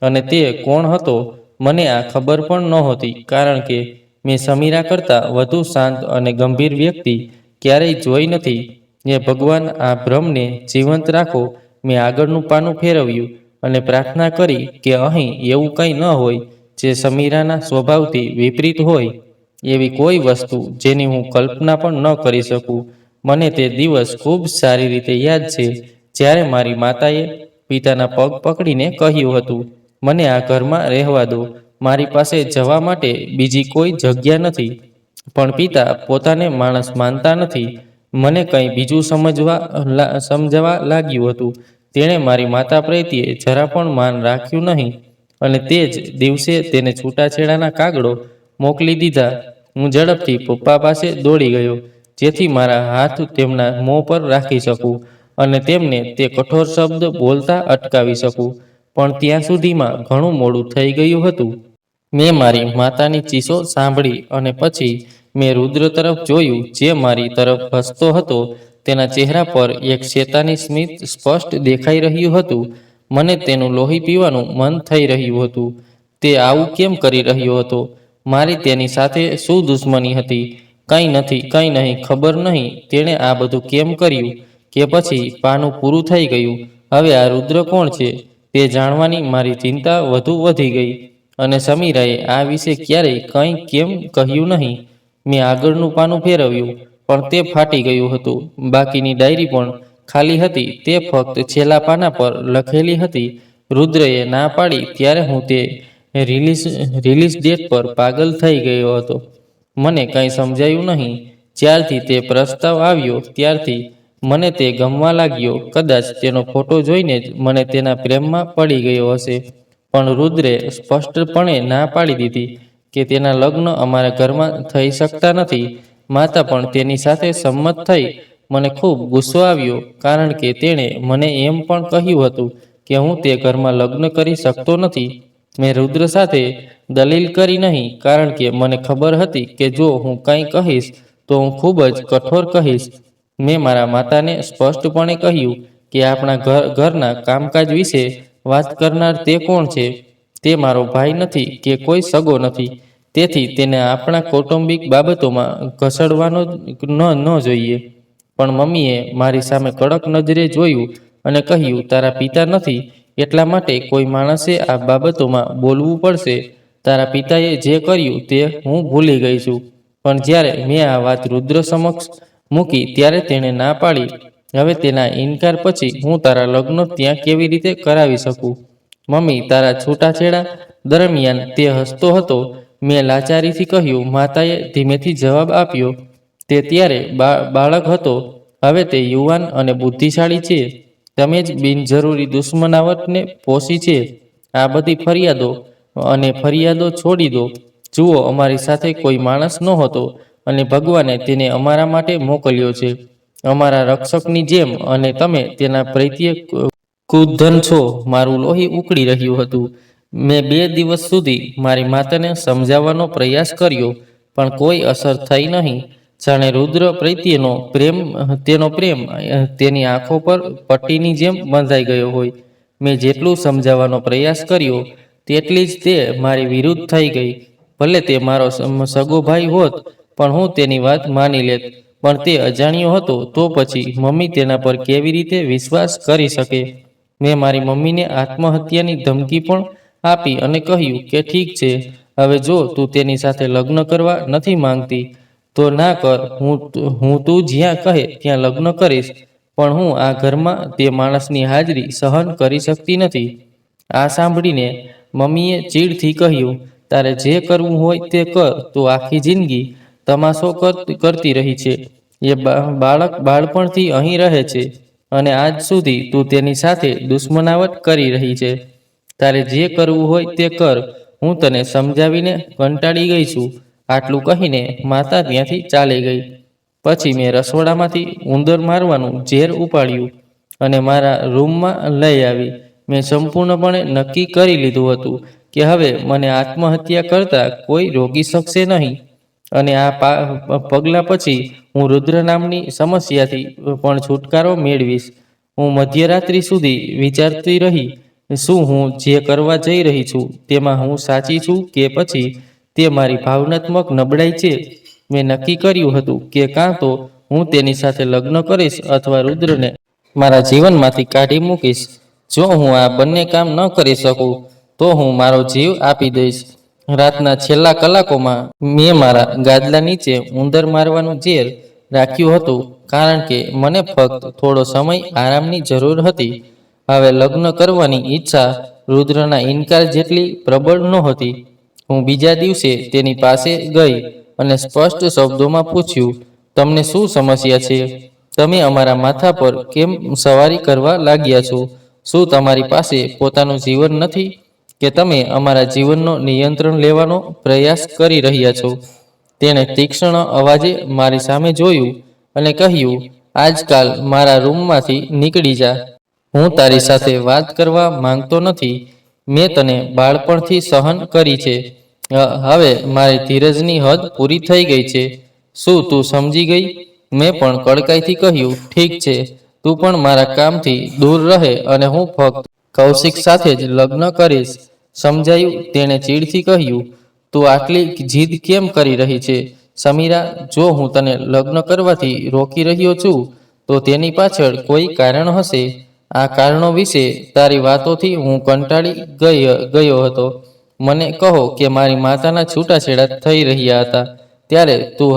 અને તે કોણ હતો મને આ ખબર પણ નહોતી, કારણ કે મેં સમીરા કરતાં વધુ શાંત અને ગંભીર વ્યક્તિ ક્યારેય જોઈ નથી. હે ભગવાન, આ ભ્રમને જીવંત રાખો. મેં આગળનું પાનું ફેરવ્યું અને પ્રાર્થના કરી કે અહીં એવું કંઈ ન હોય જે સમીરાના સ્વભાવથી વિપરીત હોય, એવી કોઈ વસ્તુ જેની હું કલ્પના પણ ન કરી શકું. મને તે દિવસ ખૂબ સારી રીતે યાદ છે જ્યારે મારી માતાએ પિતાના પગ પકડીને કહ્યું હતું, મને આ ઘરમાં રહેવા દો, મારી પાસે જવા માટે બીજી કોઈ જગ્યા નથી. પણ પિતા પોતાને માણસ માનતા નથી. મને કંઈ બીજું સમજવા લાગ્યું હતું. તેણે મારી માતા પ્રત્યે જરા પણ માન રાખ્યું નહીં અને તે જ દિવસે તેને છૂટાછેડાના કાગળો મોકલી દીધા. હું ઝડપથી પપ્પા પાસે દોડી ગયો જેથી મારા હાથ તેમના મોં પર રાખી શકું અને તેમને તે કઠોર શબ્દ બોલતા અટકાવી શકું, પણ ત્યાં સુધીમાં ઘણું મોડું થઈ ગયું હતું. મેં મારી માતાની ચીસો સાંભળી અને પછી મેં રુદ્ર તરફ જોયું જે મારી તરફ હસતો હતો. તેના ચહેરા પર એક શેતાની સ્મિત સ્પષ્ટ દેખાઈ રહ્યું હતું. મને તેનું લોહી પીવાનું મન થઈ રહ્યું હતું. તે આવું કેમ કરી રહ્યો હતો? મારી તેની સાથે શું દુશ્મની હતી? કંઈ નથી, કંઈ નહીં, ખબર નહીં તેણે આ બધું કેમ કર્યું. કે પછી પાનું પૂરું થઈ ગયું. હવે આ રુદ્ર કોણ છે તે જાણવાની મારી ચિંતા વધુ વધી ગઈ. અને સમીરાએ આ વિશે ક્યારેય કંઈ કેમ કહ્યું નહીં. મેં આગળનું પાનું ફેરવ્યું પણ તે ફાટી ગયું હતું. બાકીની ડાયરી પણ ખાલી હતી. તે ફક્ત છેલ્લા પાના પર લખેલી હતી. રુદ્રએ ના પાડી ત્યારે હું તે રિલીઝ ડેટ પર પાગલ થઈ ગયો હતો. મને કંઈ સમજાયું નહીં. જ્યારથી તે પ્રસ્તાવ આવ્યો ત્યારથી મને તે ગમવા લાગ્યો. કદાચ તેનો ફોટો જોઈને જ મને તેના પ્રેમમાં પડી ગયો હશે. પણ રુદ્રે સ્પષ્ટપણે ના પાડી દીધી કે તેના લગ્ન અમારા ઘરમાં થઈ શકતા નથી. માતા પણ તેની સાથે સંમત થઈ. મને ખૂબ ગુસ્સો આવ્યો કારણ કે તેણે મને એમ પણ કહ્યું હતું કે હું તે ઘરમાં લગ્ન કરી શકતો નથી. મેં રુદ્ર સાથે દલીલ કરી નહીં કારણ કે મને ખબર હતી કે જો હું કંઈ કહીશ તો હું ખૂબ જ કઠોર કહીશ. મેં મારા માતાને સ્પષ્ટપણે કહ્યું કે આપણા ઘરના કામકાજ વિશે વાત કરનાર તે કોણ છે? તે મારો ભાઈ નથી કે કોઈ સગો નથી, તેથી તેને આપણા કૌટુંબિક બાબતોમાં ઘસડવાનો ન જોઈએ. પણ મમ્મીએ મારી સામે કડક નજરે જોયું અને કહ્યું, તારા પિતા નથી એટલા માટે કોઈ માણસે આ બાબતોમાં બોલવું પડશે. તારા પિતાએ જે કર્યું તે હું ભૂલી ગઈ છું. પણ જ્યારે મેં આ વાત રુદ્ર સમક્ષ મૂકી ત્યારે તેણે ના પાડી. હવે તેના ઇનકાર પછી હું તારા લગ્ન ત્યાં કેવી રીતે કરાવી શકું? મમ્મી, તારા છૂટાછેડા દરમિયાન તે હસતો હતો. મેં લાચારીથી કહ્યું. માતાએ ધીમેથી જવાબ આપ્યો, તે ત્યારે બાળક હતો, હવે તે યુવાન અને બુદ્ધિશાળી છે. તમે જ બિનજરૂરી દુશ્મનાવટને પોષી છે. આ બધી ફરિયાદો છોડી દો. જુઓ, અમારી સાથે કોઈ માણસ નહોતો અને ભગવાને તેને અમારા માટે મોકલ્યો છે, અમારા રક્ષકની જેમ, અને તમે તેના પ્રત્યે કૃતજ્ઞ છો. મારું લોહી ઉકળી રહ્યું હતું. મેં 2 દિવસ સુધી મારી માતાને સમજાવવાનો પ્રયાસ કર્યો, પણ કોઈ અસર થઈ નહીં. જાણે રુદ્ર પ્રત્યેનો તેનો પ્રેમ તેની આંખો પર પટ્ટીની જેમ બંધાઈ ગયો હોય. મેં જેટલું સમજાવવાનો પ્રયાસ કર્યો તેટલી જ તે મારી વિરુદ્ધ થઈ ગઈ. ભલે તે મારો સગો ભાઈ હોત, પણ હું તેની વાત માની લેત. પણ તે અજાણ્યો હતો, તો પછી મમ્મી તેના પર કેવી રીતે વિશ્વાસ કરી શકે? મેં મારી મમ્મીને આત્મહત્યાની ધમકી પણ આપી અને કહ્યું કે ઠીક છે, હવે જો તું તેની સાથે લગ્ન કરવા નથી માંગતી તો ના કર. હું તું જ્યાં કહે ત્યાં લગ્ન કરીશ, પણ હું આ ઘરમાં તે માણસની હાજરી સહન કરી શકતી નથી. આ સાંભળીને મમ્મીએ ચીડથી કહ્યું, તારે જે કરવું હોય તે કર. તું આખી જિંદગી તમાશો કરતી રહી છે. એ બાળક બાળપણથી અહીં રહે છે અને આજ સુધી તું તેની સાથે દુશ્મનાવટ કરી રહી છે. તારે જે કરવું હોય તે કર. હું તને સમજાવીને કંટાળી ગઈ છું. આટલું કહીને માતા ત્યાંથી ચાલી ગઈ. પછી મેં રસોડામાંથી ઉંદર મારવાનું ઝેર ઉપાડ્યું અને મારા રૂમમાં લઈ આવી. મેં સંપૂર્ણપણે નક્કી કરી લીધું હતું કે હવે મને આત્મહત્યા કરતા કોઈ રોકી શકશે નહીં. અને આ પગલા પછી હું રુદ્ર નામની સમસ્યાથી પણ છુટકારો મેળવીશ. હું મધ્યરાત્રિ સુધી વિચારતી રહી, શું હું જે કરવા જઈ રહી છું તેમાં હું સાચી છું કે પછી તે મારી ભાવનાત્મક નબળાઈ છે. મેં નક્કી કર્યું હતું કે કાં તો હું તેની સાથે લગ્ન કરીશ અથવા રુદ્રને મારા જીવનમાંથી કાઢી મૂકીશ. જો હું આ બંને કામ ન કરી શકું તો હું મારો જીવ આપી દઈશ. રાતના છેલ્લા કલાકોમાં મેં મારા ગાદલા નીચે ઉંદર મારવાનું ઝેર રાખ્યું હતું, કારણ કે મને ફક્ત થોડો સમય આરામની જરૂર હતી. હવે લગ્ન કરવાની ઈચ્છા રુદ્રના ઇનકાર જેટલી પ્રબળ નહોતી. હું બીજા દિવસે તેની પાસે ગઈ અને સ્પષ્ટ શબ્દોમાં પૂછ્યું, તમને શું સમસ્યા છે? તમે અમારા માથા પર કેમ સવારી કરવા લાગ્યા છો? શું તમારી પાસે પોતાનું જીવન નથી કે તમે અમારા જીવનનો નિયંત્રણ લેવાનો પ્રયાસ કરી રહ્યા છો? તેણે તીક્ષ્ણ અવાજે મારી સામે જોયું અને કહ્યું, આજકાલ મારા રૂમમાંથી નીકળી જા. હું તારી સાથે વાત કરવા માંગતો નથી. મેં તને બાળપણથી સહન કરી છે. હવે મારી ધીરજની હદ પૂરી થઈ ગઈ છે. શું તું સમજી ગઈ? મેં પણ કડકાઈથી કહ્યું, ઠીક છે, તું પણ મારા કામથી દૂર રહે અને હું ફક્ત કૌશિક સાથે જ લગ્ન કરીશ. સમજાયું? તેણે ચીડથી કહ્યું, તું આટલી જીદ કેમ કરી રહી છે સમીરા? જો હું તને લગ્ન કરવાથી રોકી રહ્યો છું તો તેની પાછળ કોઈ કારણ હશે. આ કારણો વિશે તારી વાતોથી હું કંટાળી ગયો હતો. મને કહો કે મારી માતાના છૂટાછેડા થઈ રહ્યા હતા ત્યારે તું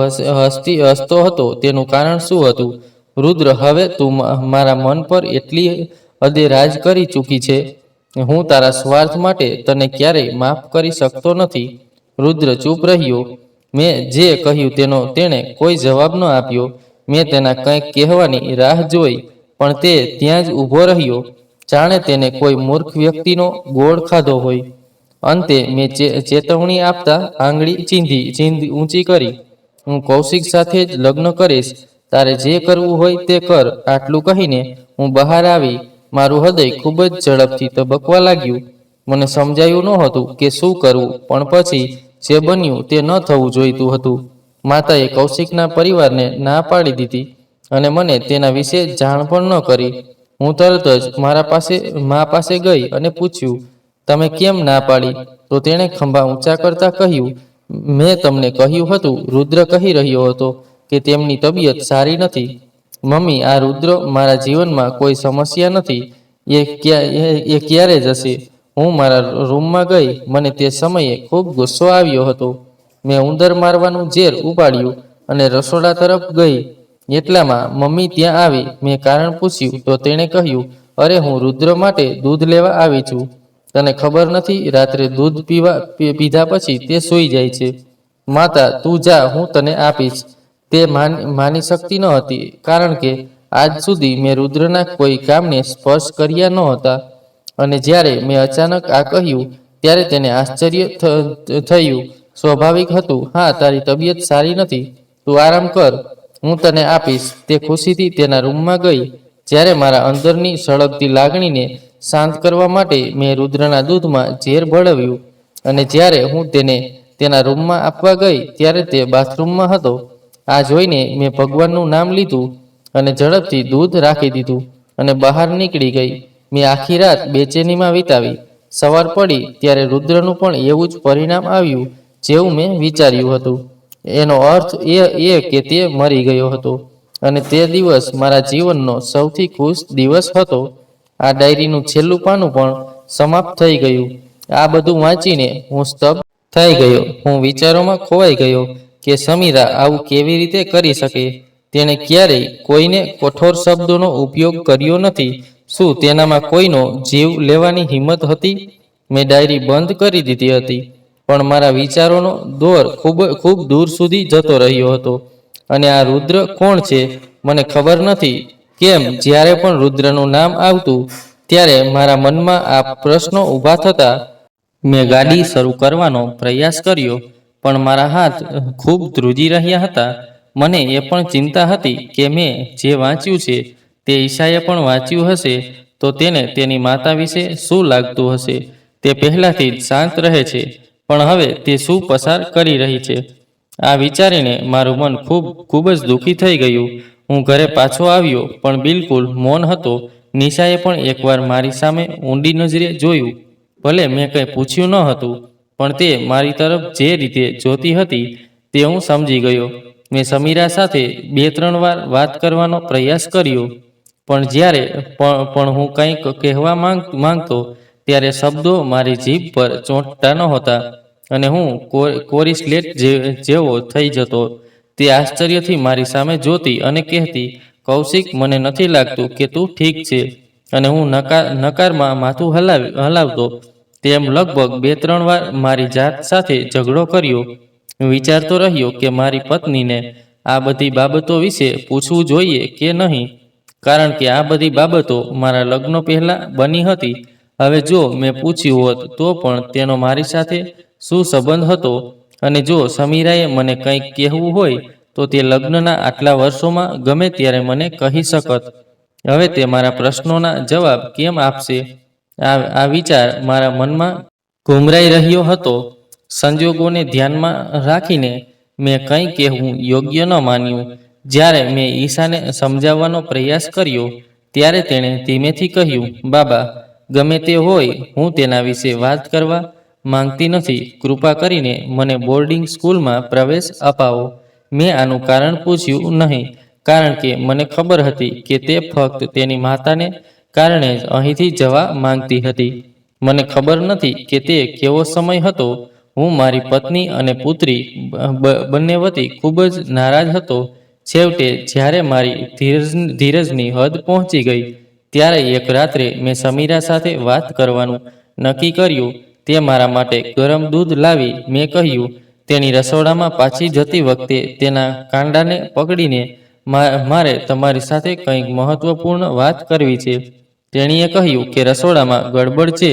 હસતો હતો, તેનું કારણ શું હતું? રુદ્ર, હવે તું મારા મન પર એટલી હદે રાજ કરી ચૂકી છે. હું તારા સ્વાર્થ માટે તને ક્યારેય માફ કરી શકતો નથી. રુદ્ર ચૂપ રહ્યો. મેં જે કહ્યું તેણે કોઈ જવાબ ન આપ્યો. મેં તેના કંઈક કહેવાની રાહ જોઈ, પણ તે ત્યાં જ ઊભો રહ્યો, જાણે તેને કોઈ મૂર્ખ વ્યક્તિનો ગોળ ખાધો હોય. અંતે મેં ચેતવણી આપતા આંગળી ચીંધી ઊંચી કરી, હું કૌશિક સાથે જ લગ્ન કરીશ. તારે જે કરવું હોય તે કર. આટલું કહીને હું બહાર આવી. મારું હૃદય ખૂબ જ ઝડપથી ધબકવા લાગ્યું. મને સમજાયું નહોતું કે શું કરવું, પણ પછી જે બન્યું તે ન થવું જોઈતું હતું. માતાએ કૌશિકના પરિવારને ના પાડી દીધી અને મને તેના વિશે જાણ પણ ન કરી. હું તરત જ મા પાસે ગઈ અને પૂછ્યું, તમે કેમ ના પાડી? તો તેણે ખંભા ઊંચા કરતા કહ્યું, મેં તમને કહ્યું હતું, રુદ્ર કહી રહ્યો હતો કે તેમની તબિયત સારી નથી. મમ્મી, આ રુદ્ર મારા જીવનમાં કોઈ સમસ્યા નથી. એ ક્યારે જશે? હું મારા રૂમમાં ગઈ. મને તે સમયે ખૂબ ગુસ્સો આવ્યો હતો. મેં ઉંદર મારવાનું ઝેર ઉપાડ્યું અને રસોડા તરફ ગઈ. એટલામાં મમ્મી ત્યાં આવી. મેં કારણ પૂછ્યું તો તેણે કહ્યું, અરે, હું રુદ્ર માટે દૂધ લેવા આવી છું. તને ખબર નથી, રાત્રે દૂધ પીધા પછી તે સૂઈ જાય છે. માતા, તું જા, હું તને આપીશ. તે માની શકતી ન હતી, કારણ કે આજ સુધી મેં રુદ્રના કોઈ કામને સ્પર્શ કર્યા નહોતા, અને જ્યારે મેં અચાનક આ કહ્યું ત્યારે તેને આશ્ચર્ય થયું. સ્વાભાવિક હતું. હા, તારી તબિયત સારી નથી, તું આરામ કર, હું તને આપીશ. તે ખુશીથી તેના રૂમમાં ગઈ. જ્યારે મારા અંદરની સળગતી લાગણીને શાંત કરવા માટે મેં રુદ્રના દૂધમાં ઝેર ભળવ્યું, અને જ્યારે હું તેને તેના રૂમમાં આપવા ગઈ ત્યારે તે બાથરૂમમાં હતો. આ જોઈને મેં ભગવાનનું નામ લીધું અને ઝડપથી દૂધ રાખી દીધું અને બહાર નીકળી ગઈ. મેં આખી રાત બેચેનીમાં વિતાવી. સવાર પડી ત્યારે રુદ્રનું પણ એવું જ પરિણામ આવ્યું જેવું મેં વિચાર્યું હતું. એનો અર્થ એ કે તે મરી ગયો હતો, અને તે દિવસ મારા જીવનનો સૌથી ખુશ દિવસ હતો. આ ડાયરીનું છેલ્લું પાનું પણ સમાપ્ત થઈ ગયું. આ બધું વાંચીને હું સ્તબ્ધ થઈ ગયો. હું વિચારોમાં ખોવાઈ ગયો કે સમીરા આવું કેવી રીતે કરી શકે. તેણે ક્યારેય કોઈને કઠોર શબ્દોનો ઉપયોગ કર્યો નથી. શું તેનામાં કોઈનો જીવ લેવાની હિંમત હતી? મેં ડાયરી બંધ કરી દીધી હતી, પણ મારા વિચારોનો દોર ખૂબ દૂર સુધી જતો રહ્યો હતો. અને આ રુદ્ર કોણ છે મને ખબર નથી. કેમ જ્યારે પણ રુદ્રનું નામ આવતું ત્યારે મારા મનમાં આ પ્રશ્નો ઊભા થતા. મેં ગાડી શરૂ કરવાનો પ્રયાસ કર્યો, પણ મારા હાથ ખૂબ ધ્રુજી રહ્યા હતા. મને એ પણ ચિંતા હતી કે મેં જે વાંચ્યું છે તે ઈશાએ પણ વાંચ્યું હશે તો તેને તેની માતા વિશે શું લાગતું હશે. તે પહેલાથી જ શાંત રહે છે, પણ હવે તે શું પસાર કરી રહી છે. આ વિચારીને મારું મન ખૂબ જ દુઃખી થઈ ગયું. હું ઘરે પાછો આવ્યો પણ બિલકુલ મૌન હતો. નિશાએ પણ એકવાર મારી સામે ઊંડી નજરે જોયું. ભલે મેં કંઈ પૂછ્યું ન હતું, પણ તે મારી તરફ જે રીતે જોતી હતી તે હું સમજી ગયો. મેં સમીરા સાથે 2-3 વાર વાત કરવાનો પ્રયાસ કર્યો, પણ જ્યારે પણ હું કંઈક કહેવા માંગતો ત્યારે શબ્દો મારી જીભ પર ચોંટતા નહોતા, અને હું કોરી સ્લેટ જેવો થઈ જતો. તે આશ્ચર્યથી મારી સામે જોતી અને કહેતી, કૌશિક, મને નથી લાગતું કે તું ઠીક છે. અને હું નકારમાં માથું હલાવતો. તેમ લગભગ 2-3 વાર મારી જાત સાથે ઝઘડો કર્યો. હું વિચારતો રહ્યો કે મારી પત્નીને આ બધી બાબતો વિશે પૂછવું જોઈએ કે નહીં, કારણ કે આ બધી બાબતો મારા લગ્ન પહેલાં બની હતી. હવે જો મેં પૂછ્યું હોત તો પણ તેનો મારી સાથે શું સંબંધ હતો, અને જો સમીરાએ મને કંઈક કહેવું હોય તો તે લગ્નના આટલા વર્ષોમાં ગમે ત્યારે મને કહી શકત. હવે તે મારા પ્રશ્નોના જવાબ કેમ આપશે? આ વિચાર મારા મનમાં ઘૂમરાઈ રહ્યો હતો. સંજોગોને ધ્યાનમાં રાખીને મેં કંઈ કહેવું યોગ્ય ન માન્યું. જ્યારે મેં ઈશાને સમજાવવાનો પ્રયાસ કર્યો ત્યારે તેણે ધીમેથી કહ્યું, બાબા, ગમે તે હોય, હું તેના વિશે વાત કરવા માંગતી નથી. કૃપા કરીને મને બોર્ડિંગ સ્કૂલમાં પ્રવેશ અપાવો. મેં આનું કારણ પૂછ્યું નહીં, કારણ કે મને ખબર હતી કે તે ફક્ત તેની માતાને કારણે જ અહીંથી જવા માંગતી હતી. મને ખબર નથી કે તે કેવો સમય હતો. હું મારી પત્ની અને પુત્રી બંને વતી ખૂબ જ નારાજ હતો. છેવટે જ્યારે મારી ધીરજની હદ પહોંચી ગઈ ત્યારે એક રાત્રે મેં સમીરા સાથે વાત કરવાનું નક્કી કર્યું. તે મારા માટે ગરમ દૂધ લાવી. મેં કહ્યું, તેની રસોડામાં પાછી જતી વખતે તેના કાંડાને પકડીને, મારે તમારી સાથે કંઈક મહત્વપૂર્ણ વાત કરવી છે. તેણીએ કહ્યું કે રસોડામાં ગડબડ છે,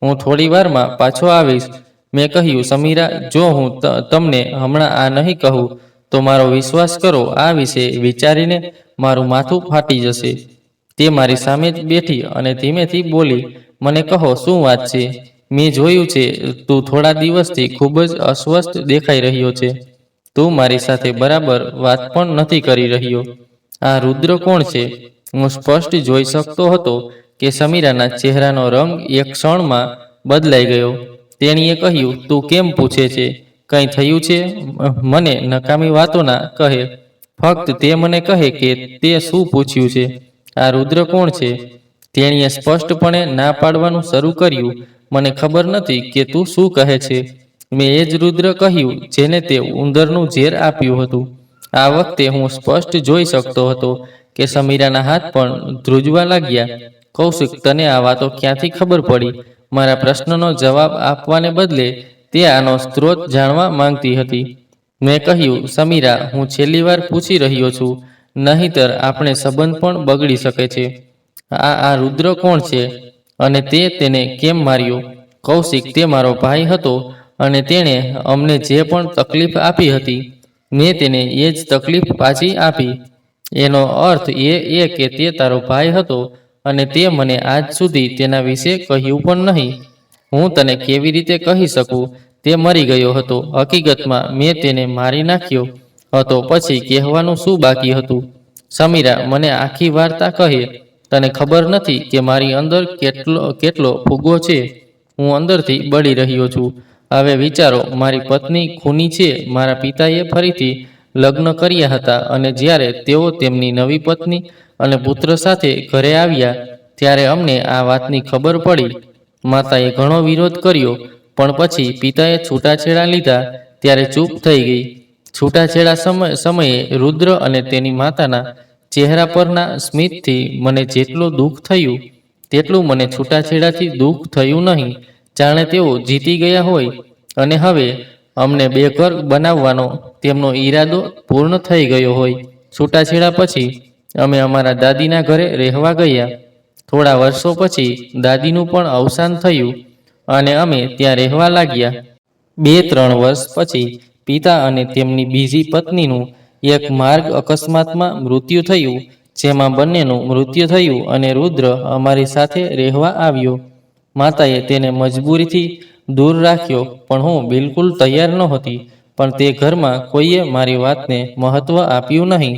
હું થોડી વારમાં પાછો આવીશ. મેં કહ્યું, સમીરા, જો હું તમને હમણાં આ નહીં કહું તો મારો વિશ્વાસ કરો, આ વિશે વિચારીને મારું માથું ફાટી જશે. તે મારી સામે જ બેઠી અને ધીમેથી બોલી, મને કહો, શું વાત છે? મેં જોયું છે તું થોડા દિવસથી ખૂબ જ અસ્વસ્થ દેખાઈ રહ્યો છે. તું મારી સાથે બરાબર વાત પણ નથી કરી રહ્યો. આ રુદ્ર કોણ છે? હું સ્પષ્ટ જોઈ શકતો હતો કે સમીરાના ચહેરાનો રંગ એક ક્ષણમાં બદલાઈ ગયો. તેણીએ કહ્યું, તું કેમ પૂછે છે? કંઈ થયું છે? મને નકામી વાતો ના કહે. ફક્ત તે મને કહે કે તે શું પૂછ્યું છે. આ રુદ્ર કોણ છે? તેણીએ સ્પષ્ટપણે ના પાડવાનું શરૂ કર્યું. મને ખબર નથી કે તું શું કહે છે. મેં એ જ રુદ્ર કહ્યું જેને તે ઉંદરનું ઝેર આપ્યું હતું. આ વખતે હું સ્પષ્ટ જોઈ શકતો હતો કે સમીરાના હાથ પણ ધ્રુજવા લાગ્યા. કૌશિક, તને આ વાતો ક્યાંથી ખબર પડી? મારા પ્રશ્નનો જવાબ આપવાને બદલે તે આનો સ્ત્રોત જાણવા માંગતી હતી. મેં કહ્યું, સમીરા, હું છેલ્લી વાર પૂછી રહ્યો છું, નહીંતર આપણે સંબંધ પણ બગડી શકે છે. આ રુદ્ર કોણ છે અને તે તેને કેમ માર્યો? કૌશિક: તે મારો ભાઈ હતો અને તેણે અમને જે પણ તકલીફ આપી હતી મેં તેને એ જ તકલીફ પાછી આપી. એનો અર્થ એ કે તે તારો ભાઈ હતો અને તે મને આજ સુધી તેના વિશે કહ્યું પણ નહીં. હું તને કેવી રીતે કહી શકું? તે મરી ગયો હતો. હકીકતમાં મેં તેને મારી નાખ્યો હતો. પછી કહેવાનું શું બાકી હતું? સમીરા: મને આખી વાર્તા કહે. તને ખબર નથી કે મારી અંદર કેટલો ફુગ્ગો છે. હું અંદરથી બળી રહ્યો છું. હવે વિચારો, મારી પત્ની ખૂની છે. મારા પિતાએ ફરીથી લગ્ન કર્યા હતા અને જ્યારે તેઓ તેમની નવી પત્ની અને પુત્ર સાથે ઘરે આવ્યા ત્યારે અમને આ વાતની ખબર પડી. માતાએ ઘણો વિરોધ કર્યો પણ પછી પિતાએ છૂટાછેડા લીધા ત્યારે ચૂપ થઈ ગઈ. છૂટાછેડા સમયે રુદ્ર અને તેની માતાના ચહેરા પરના સ્મિતથી મને જેટલું દુઃખ થયું તેટલું મને છૂટાછેડાથી દુઃખ થયું નહીં. જાણે તેઓ જીતી ગયા હોય અને હવે અમને બેઘર બનાવવાનો તેમનો ઈરાદો પૂર્ણ થઈ ગયો હોય. છૂટાછેડા પછી અમે અમારા દાદીના ઘરે રહેવા ગયા. થોડા વર્ષો પછી દાદીનું પણ અવસાન થયું અને અમે ત્યાં રહેવા લાગ્યા. 2-3 વર્ષ પછી પિતા અને તેમની બીજી પત્નીનું એક માર્ગ અકસ્માતમાં મૃત્યુ થયું, જેમાં બંનેનું મૃત્યુ થયું અને રુદ્ર અમારી સાથે રહેવા આવ્યો. માતાએ તેને મજબૂરીથી દૂર રાખ્યો પણ હું બિલકુલ તૈયાર નહોતી. પણ તે ઘરમાં કોઈએ મારી વાતને મહત્વ આપ્યું નહીં.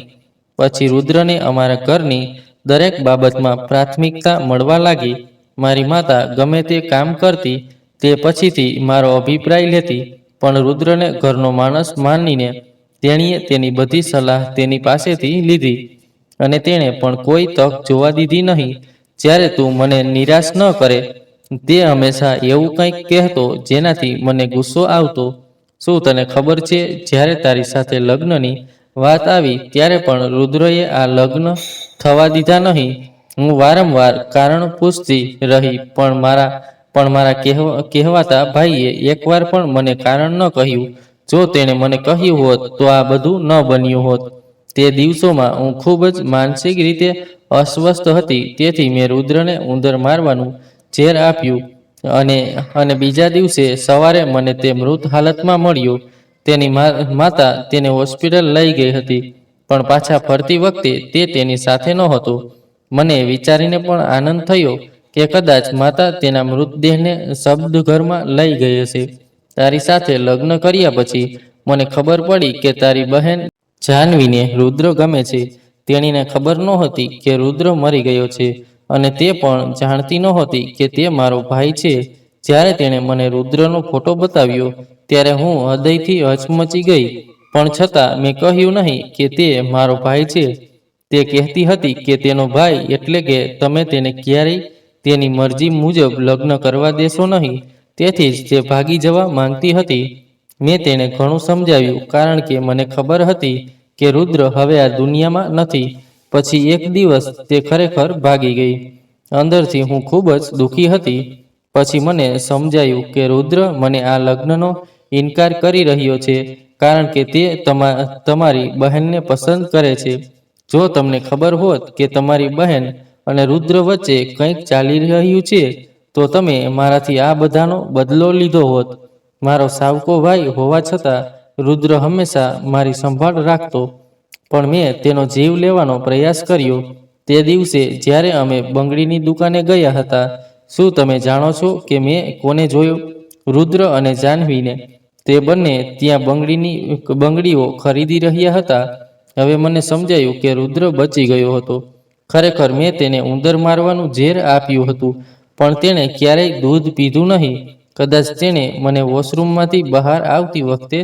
પછી રુદ્રને અમારા ઘરની દરેક બાબતમાં પ્રાથમિકતા મળવા લાગી. મારી માતા ગમે તે કામ કરતી તે પછીથી મારો અભિપ્રાય લેતી, પણ રુદ્રને ઘરનો માણસ માનીને તેણીએ તેની બધી સલાહ તેની પાસેથી લીધી અને તેણે પણ કોઈ તક જોવા દીધી નહીં. જ્યારે તું મને નિરાશ ન કરે, તે હંમેશા એવું કંઈક કહેતો જેનાથી મને ગુસ્સો આવતો. શું તને ખબર છે, જ્યારે તારી સાથે લગ્નની વાત આવી ત્યારે પણ રુદ્રએ આ લગ્ન થવા દીધા નહીં. હું વારંવાર કારણ પૂછતી રહી પણ મારા કહેવાતા ભાઈએ એકવાર પણ મને કારણ ન કહ્યું. જો તેણે મને કહ્યું હોત તો આ બધું ન બન્યું હોત. તે દિવસોમાં હું ખૂબ જ માનસિક રીતે અસ્વસ્થ હતી, તેથી મેં રુદ્રને ઉંદર મારવાનું ઝેર આપ્યું અને બીજા દિવસે સવારે મને તે મૃત હાલતમાં મળ્યો. તેની માતા તેને હોસ્પિટલ લઈ ગઈ હતી પણ પાછા ફરતી વખતે તે તેની સાથે નહોતો. મને વિચારીને પણ આનંદ થયો કે કદાચ માતા તેના મૃતદેહને શબદઘરમાં લઈ ગઈ હશે. તારી સાથે લગ્ન કર્યા પછી મને ખબર પડી કે તારી બહેન જાહ્નવીને રુદ્ર ગમે છે. તેણીને ખબર નહોતી કે રુદ્ર મરી ગયો છે અને તે પણ જાણતી નહોતી કે તે મારો ભાઈ છે. જ્યારે તેણે મને રુદ્રનો ફોટો બતાવ્યો ત્યારે હું હૃદયથી હચમચી ગઈ, પણ છતાં મેં કહ્યું નહીં કે તે મારો ભાઈ છે. તે કહેતી હતી કે તેનો ભાઈ એટલે કે તમે તેને ક્યારેય તેની મરજી મુજબ લગ્ન કરવા દેશો નહીં. તેથી જ તે ભાગી જવા માંગતી હતી. મેં તેને ઘણું સમજાવ્યું કારણ કે મને ખબર હતી કે રુદ્ર હવે આ દુનિયામાં નથી. પછી એક દિવસ તે ખરેખર ભાગી ગઈ. અંદરથી હું ખૂબ જ દુઃખી હતી. પછી મને સમજાયું કે રુદ્ર મને આ લગ્નનો ઇનકાર કરી રહ્યો છે કારણ કે તે તમારી બહેનને પસંદ કરે છે. જો તમને ખબર હોત કે તમારી બહેન અને રુદ્ર વચ્ચે કંઈક ચાલી રહ્યું છે તો તમે મારાથી આ બધાનો બદલો લીધો હોત. મારો સાવકો ભાઈ હોવા છતાં રુદ્ર હંમેશા મારી સંભાળ રાખતો, પણ મેં તેનો જીવ લેવાનો પ્રયાસ કર્યો. તે દિવસે જ્યારે અમે બંગડીની દુકાને ગયા હતા, શું તમે જાણો છો કે મેં કોને જોયો? રુદ્ર અને જાહ્નવીને. તે બંને ત્યાં બંગડીઓ ખરીદી રહ્યા હતા. હવે મને સમજાયું કે રુદ્ર બચી ગયો હતો. ખરેખર મેં તેને ઉંદર મારવાનું ઝેર આપ્યું હતું, પણ તેણે ક્યારેય દૂધ પીધું નહીં. કદાચ તેણે મને વોશરૂમમાંથી બહાર આવતી વખતે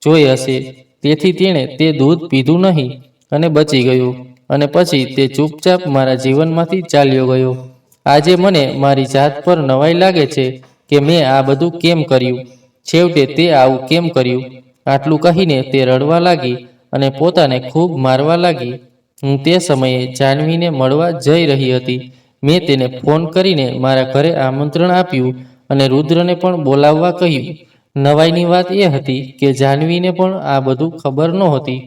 જોઈ હશે, તેથી તેણે તે દૂધ પીધું નહીં અને બચી ગયો. અને પછી તે ચૂપચાપ મારા જીવનમાંથી ચાલ્યો ગયો. આજે મને મારી જાત પર નવાઈ લાગે છે કે મેં આ બધું કેમ કર્યું. છેવટે તે આવું કેમ કર્યું. આટલું કહીને તે રડવા લાગી અને પોતાને ખૂબ મારવા લાગી. હું તે સમયે જાહ્નવીને મળવા જઈ રહી હતી. મેં તેને ફોન કરીને મારા ઘરે આમંત્રણ આપ્યું અને રુદ્રને પણ બોલાવવા કહ્યું. નવાઈની વાત એ હતી કે જાહ્નવીને પણ આ બધું ખબર નહોતી.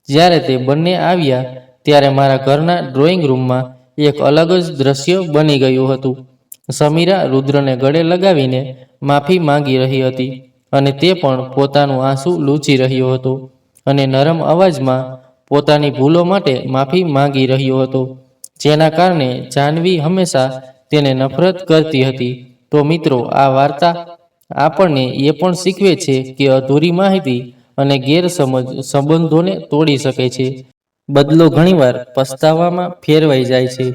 જ્યારે તે બંને આવ્યા ત્યારે મારા ઘરના ડ્રોઈંગ રૂમમાં એક અલગ જ દ્રશ્ય બની ગયું હતું. સમીરા રુદ્રને ગળે લગાવીને માફી માંગી રહી હતી અને તે પણ પોતાનું આંસુ લૂછી રહ્યો હતો અને નરમ અવાજમાં પોતાની ભૂલો માટે માફી માંગી રહ્યો હતો, જેના કારણે જાહ્નવી હંમેશા તેને નફરત કરતી હતી. તો મિત્રો, આ વાર્તા આપણને એ પણ શીખવે છે કે અધૂરી માહિતી અને ગેરસમજ સંબંધોને તોડી શકે છે. બદલો ઘણીવાર પસ્તાવામાં ફેરવાઈ જાય છે.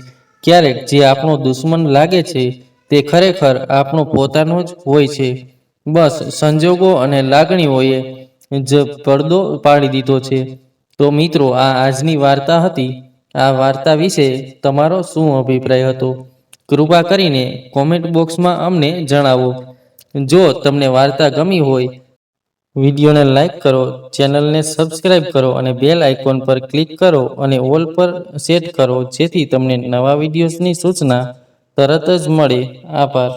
ક્યારેક જે આપણો દુશ્મન લાગે છે તે ખરેખર આપણો પોતાનો જ હોય છે. બસ સંજોગો અને લાગણીઓએ જ પડદો પાડી દીધો છે. તો મિત્રો, આ આજની વાર્તા હતી. આ વાર્તા વિશે તમારો શું અભિપ્રાય હતો? કૃપા કરીને કોમેન્ટ બોક્સમાં અમને જણાવો. જો તમને વાર્તા ગમી હોય, વિડીયોને લાઈક કરો, ચેનલને સબસ્ક્રાઇબ કરો અને બેલ આઇકોન પર ક્લિક કરો અને ઓલ પર સેટ કરો, જેથી તમને નવા વિડીયોઝની સૂચના તરત જ મળે. આભાર.